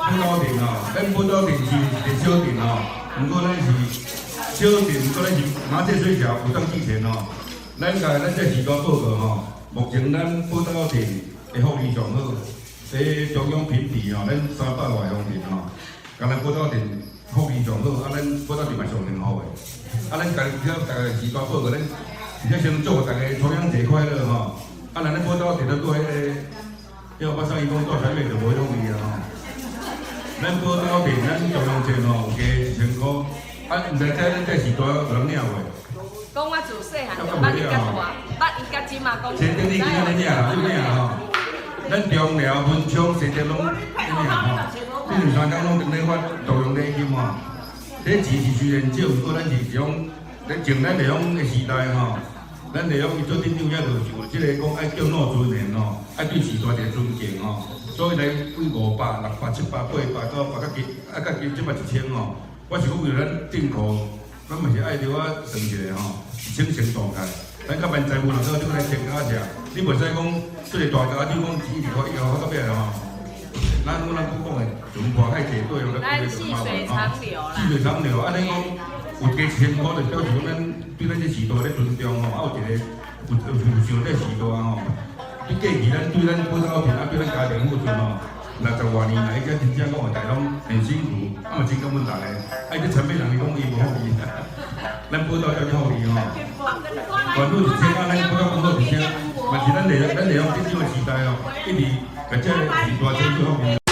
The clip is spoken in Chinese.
报道亭哦，咱报道亭是一个小亭哦，不过咱是小亭，不过咱是马这水桥有当之前哦，咱这时代报告吼，目前咱报道亭的福利上好，在中央平地哦，咱300外乡镇吼，甲咱报道亭福利上好，咱报道亭嘛上良好的，咱家时代报告，咱先祝大家重阳节快乐吼，咱报道亭咧做迄个。要巴上伊讲到台北就无迄种味啊吼，咱报道亭咱中央线吼有加1000块，毋知影咱这时代有人领袂？讲我自细汉就捌伊甲大，捌伊甲姊嘛讲。前顶你今仔日领啦，你领啦吼。咱中寮、文昌、西der拢领吼，这2、3天拢伫咧发中央礼金吼。这钱是虽然少，不过咱是一种，咱前咱那种的时代吼。咱内容伊做顶长遐就是有即个讲爱敬老尊贤吼，爱对时代一个尊敬吼，所以来为500、600、700、800、900到今即摆1000吼，我是讲为了咱政府，咱嘛是爱着我算一下吼，1000先大概，咱甲办财务人好，你来添加一下，你袂使讲做个大家，你讲1、2块以后到尾吼，咱不讲的全部太绝对了，咱细水长流啦。细水长流，安尼讲。有加1000块，就表示讲咱对咱这时代咧尊重吼，有一个有上这时代吼。你过去咱对咱报道亭对咱家庭付出吼，60多年来，这真正讲大家拢很辛苦，嘛真感恩大家。这陈美人伊讲伊无福利，咱报道要福利吼。原本1000咱报道工作1000，嘛是咱内容电视的时代哦，一直甲这个时代做福利。